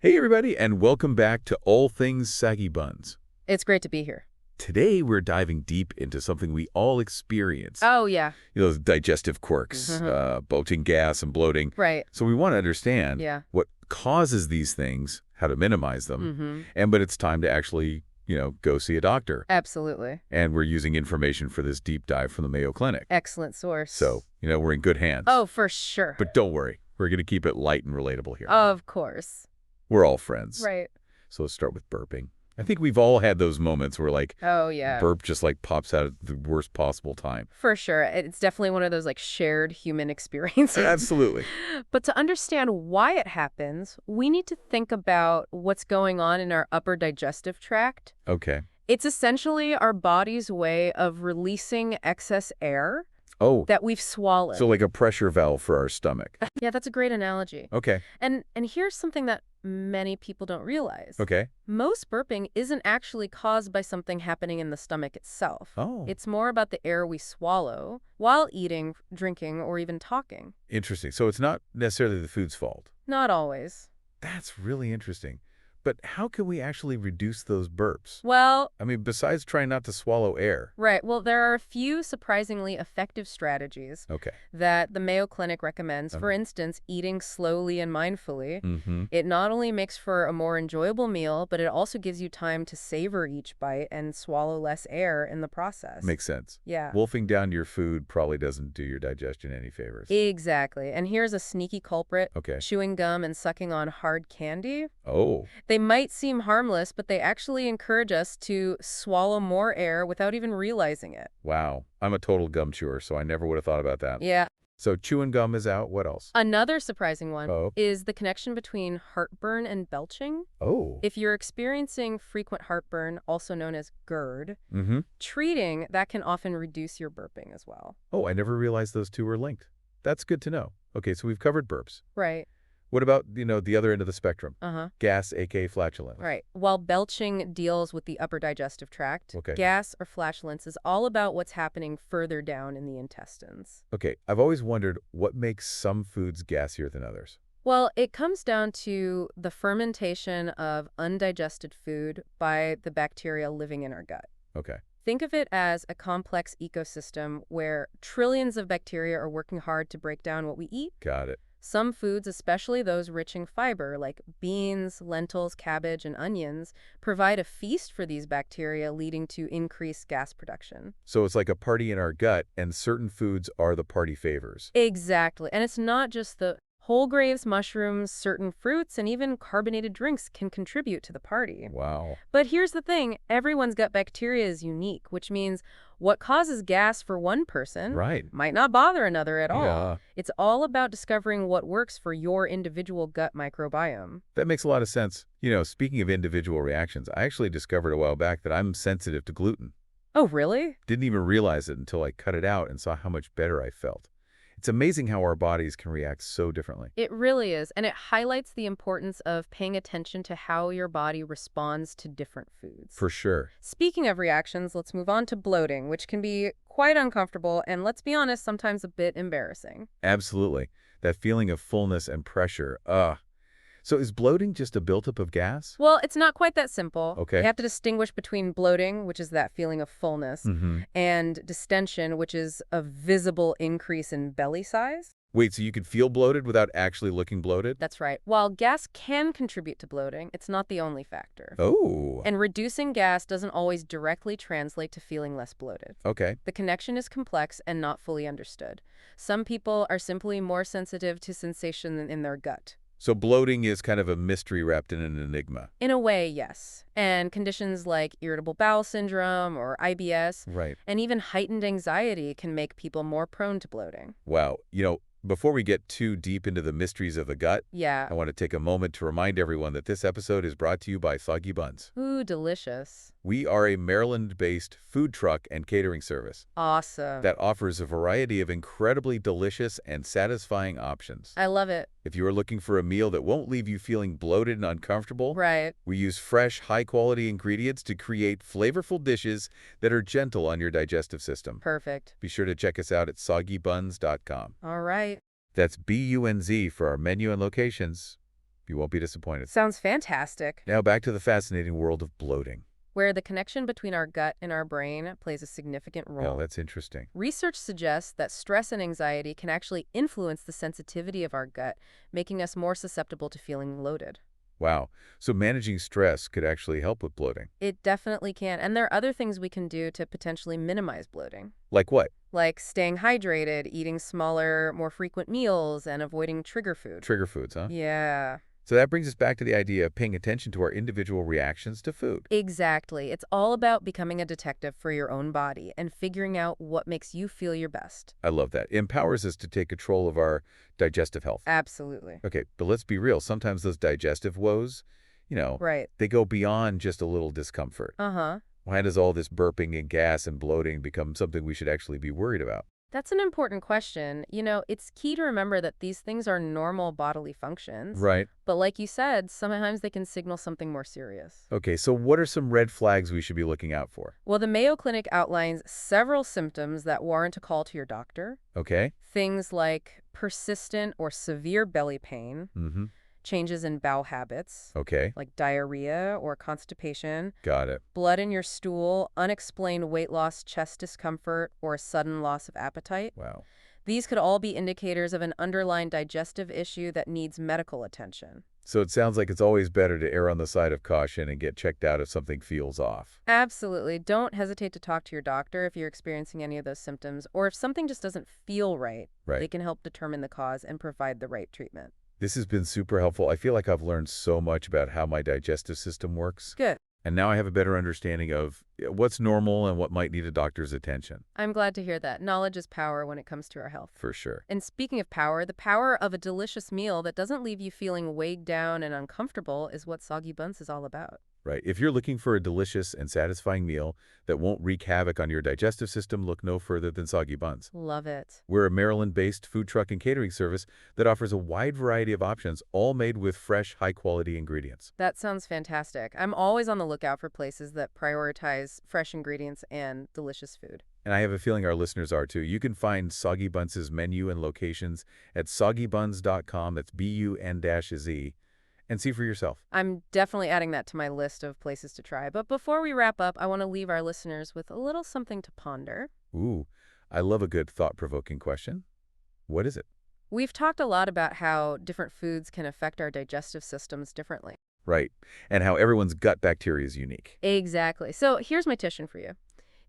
Hey everybody, and welcome back to All Things Soggy Bunz. It's great to be here. Today we're diving deep into something we all experience. Oh, yeah. Those digestive quirks, bloating, gas, and bloating. Right. So we want to understand Yeah. what causes these things, how to minimize them, but it's time to actually, go see a doctor. Absolutely. And we're using information for this deep dive from the Mayo Clinic. Excellent source. So, we're in good hands. Oh, for sure. But don't worry, we're going to keep it light and relatable here. Of course. We're all friends. Right. So let's start with burping. I think we've all had those moments where, Oh, yeah. burp just, pops out at the worst possible time. For sure. It's definitely one of those, shared human experiences. Absolutely. But to understand why it happens, we need to think about what's going on in our upper digestive tract. Okay. It's essentially our body's way of releasing excess air Oh, that we've swallowed. so like a pressure valve for our stomach. Yeah, that's a great analogy. Okay. And here's something that many people don't realize. Okay. Most burping isn't actually caused by something happening in the stomach itself. Oh. It's more about the air we swallow while eating, drinking, or even talking. Interesting. So it's not necessarily the food's fault. Not always. That's really interesting. But how can we actually reduce those burps? Well, I mean, besides trying not to swallow air. right. Well, there are a few surprisingly effective strategies Okay. that the Mayo Clinic recommends. For instance, eating slowly and mindfully. Mm-hmm. It not only makes for a more enjoyable meal, but it also gives you time to savor each bite and swallow less air in the process. Makes sense. Yeah. Wolfing down your food probably doesn't do your digestion any favors. Exactly. And here's a sneaky culprit. Okay. Chewing gum and sucking on hard candy. Oh. They might seem harmless, but they actually encourage us to swallow more air without even realizing it. Wow. I'm a total gum chewer, so I never would have thought about that. Yeah. So chewing gum is out. What else? Another surprising one Oh. is the connection between heartburn and belching. Oh. If you're experiencing frequent heartburn, also known as GERD, treating that can often reduce your burping as well. Oh, I never realized those two were linked. That's good to know. Okay, so we've covered burps. Right. What about, the other end of the spectrum? Gas, aka flatulence. Right. While belching deals with the upper digestive tract, Okay. gas or flatulence is all about what's happening further down in the intestines. Okay, I've always wondered what makes some foods gassier than others. Well, it comes down to the fermentation of undigested food by the bacteria living in our gut. Okay. Think of it as a complex ecosystem where trillions of bacteria are working hard to break down what we eat. Got it. Some foods, especially those rich in fiber, like beans, lentils, cabbage, and onions, provide a feast for these bacteria, leading to increased gas production. So it's like a party in our gut, and certain foods are the party favors. Exactly. And it's not just the whole grains, mushrooms, certain fruits, and even carbonated drinks can contribute to the party. Wow. But here's the thing. Everyone's gut bacteria is unique, which means what causes gas for one person Right. might not bother another at all. Yeah. It's all about discovering what works for your individual gut microbiome. That makes a lot of sense. Speaking of individual reactions, I actually discovered a while back that I'm sensitive to gluten. Oh, really? Didn't even realize it until I cut it out and saw how much better I felt. It's amazing how our bodies can react so differently. It really is, and it highlights the importance of paying attention to how your body responds to different foods. For sure. Speaking of reactions, let's move on to bloating, which can be quite uncomfortable and, let's be honest, sometimes a bit embarrassing. Absolutely. That feeling of fullness and pressure. So is bloating just a buildup of gas? Well, it's not quite that simple. Okay. You have to distinguish between bloating, which is that feeling of fullness, and distension, which is a visible increase in belly size. Wait, so you can feel bloated without actually looking bloated? That's right. While gas can contribute to bloating, it's not the only factor. Oh. And reducing gas doesn't always directly translate to feeling less bloated. Okay. The connection is complex and not fully understood. Some people are simply more sensitive to sensation in their gut. So bloating is kind of a mystery wrapped in an enigma. In a way, yes. And conditions like irritable bowel syndrome or IBS, Right. and even heightened anxiety can make people more prone to bloating. Wow. Before we get too deep into the mysteries of the gut, Yeah. I want to take a moment to remind everyone that this episode is brought to you by Soggy Bunz. Ooh, delicious. We are a Maryland-based food truck and catering service Awesome. that offers a variety of incredibly delicious and satisfying options. I love it. If you are looking for a meal that won't leave you feeling bloated and uncomfortable, Right. we use fresh, high-quality ingredients to create flavorful dishes that are gentle on your digestive system. Perfect. Be sure to check us out at soggybunz.com. All right. That's BUNZ for our menu and locations. You won't be disappointed. Sounds fantastic. Now back to the fascinating world of bloating. Where the connection between our gut and our brain plays a significant Oh, role. that's interesting. Research suggests that stress and anxiety can actually influence the sensitivity of our gut, making us more susceptible to feeling bloated. Wow. So managing stress could actually help with bloating. It definitely can, and there are other things we can do to potentially minimize bloating, Like what? like staying hydrated, eating smaller, more frequent meals, and avoiding trigger food. Trigger foods, huh? Yeah, So that brings us back to the idea of paying attention to our individual reactions to food. exactly. It's all about becoming a detective for your own body and figuring out what makes you feel your best. I love that. It empowers us to take control of our digestive health. Absolutely. Okay, but let's be real. Sometimes those digestive woes, Right. they go beyond just a little discomfort. Uh-huh. Why does all this burping and gas and bloating become something we should actually be worried about? That's an important question. It's key to remember that these things are normal bodily functions. Right. But like you said, sometimes they can signal something more serious. Okay, so what are some red flags we should be looking out for? Well, the Mayo Clinic outlines several symptoms that warrant a call to your doctor. Okay? Things like persistent or severe belly pain, Mm-hmm. changes in bowel habits, Okay, like diarrhea or constipation, got it. blood in your stool, unexplained weight loss, chest discomfort, or a sudden loss of appetite. Wow. These could all be indicators of an underlying digestive issue that needs medical attention. So it sounds like it's always better to err on the side of caution and get checked out if something feels off. Absolutely. Don't hesitate to talk to your doctor if you're experiencing any of those symptoms, or if something just doesn't feel right. They Right. can help determine the cause and provide the right treatment. This has been super helpful. I feel like I've learned so much about how my digestive system works. Good. And now I have a better understanding of what's normal and what might need a doctor's attention. I'm glad to hear that. Knowledge is power when it comes to our health. For sure. And speaking of power, the power of a delicious meal that doesn't leave you feeling weighed down and uncomfortable is what Soggy Bunz is all about. Right. If you're looking for a delicious and satisfying meal that won't wreak havoc on your digestive system, look no further than Soggy Bunz. Love it. We're a Maryland-based food truck and catering service that offers a wide variety of options, all made with fresh, high-quality ingredients. That sounds fantastic. I'm always on the lookout for places that prioritize fresh ingredients and delicious food. And I have a feeling our listeners are too. You can find Soggy Bunz's menu and locations at soggybunz.com. That's B-U-N-Z. And see for yourself. I'm definitely adding that to my list of places to try. But before we wrap up, I want to leave our listeners with a little something to ponder. Ooh, I love a good thought-provoking question. What is it? We've talked a lot about how different foods can affect our digestive systems differently. Right. And how everyone's gut bacteria is unique. Exactly. So here's my question for you.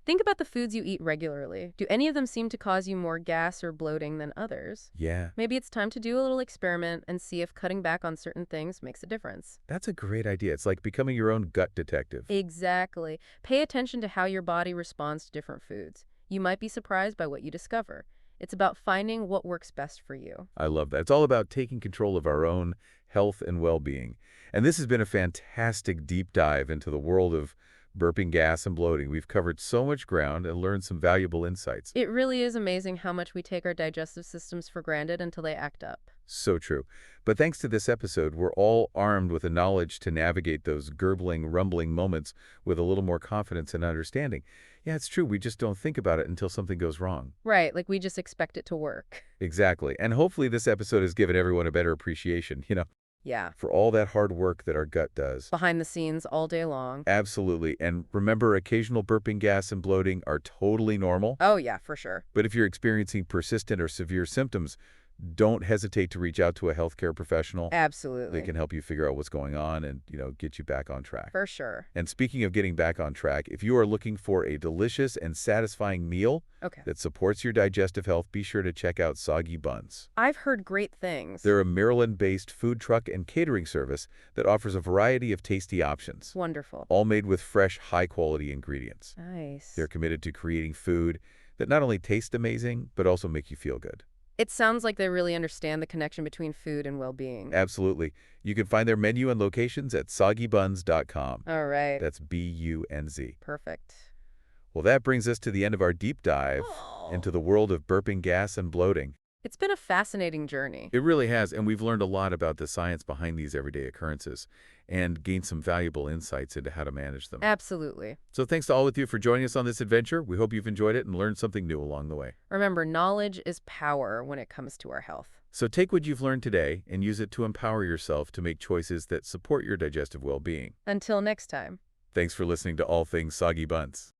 Think about the foods you eat regularly. Do any of them seem to cause you more gas or bloating than others? Yeah, Maybe it's time to do a little experiment and see if cutting back on certain things makes a difference. that's a great idea. It's like becoming your own gut detective. Exactly. Pay attention to how your body responds to different foods. You might be surprised by what you discover. It's about finding what works best for you. I love that. It's all about taking control of our own health and well-being. And this has been a fantastic deep dive into the world of burping gas and bloating. We've covered so much ground and learned some valuable insights. It really is amazing how much we take our digestive systems for granted until they act up. So true. But thanks to this episode, we're all armed with the knowledge to navigate those gurgling, rumbling moments with a little more confidence and understanding. Yeah, it's true. We just don't think about it until something goes wrong. Right, like we just expect it to work. Exactly. And hopefully this episode has given everyone a better appreciation, Yeah. for all that hard work that our gut does. Behind the scenes all day long. Absolutely. And remember, occasional burping gas and bloating are totally normal. Oh, yeah, for sure. But if you're experiencing persistent or severe symptoms, don't hesitate to reach out to a healthcare professional. Absolutely. They can help you figure out what's going on and, get you back on track. For sure. And speaking of getting back on track, if you are looking for a delicious and satisfying meal Okay. that supports your digestive health, be sure to check out Soggy Bunz. I've heard great things. They're a Maryland-based food truck and catering service that offers a variety of tasty options, Wonderful. all made with fresh, high-quality ingredients. Nice. They're committed to creating food that not only tastes amazing, but also make you feel good. It sounds like they really understand the connection between food and well-being. Absolutely. You can find their menu and locations at soggybunz.com. All right. That's B-U-N-Z. Perfect. Well, that brings us to the end of our deep dive Oh. into the world of burping gas and bloating. It's been a fascinating journey. It really has, and we've learned a lot about the science behind these everyday occurrences and gained some valuable insights into how to manage them. Absolutely. So thanks to all of you for joining us on this adventure. We hope you've enjoyed it and learned something new along the way. Remember, knowledge is power when it comes to our health. So take what you've learned today and use it to empower yourself to make choices that support your digestive well-being. Until next time. Thanks for listening to All Things Soggy Bunz.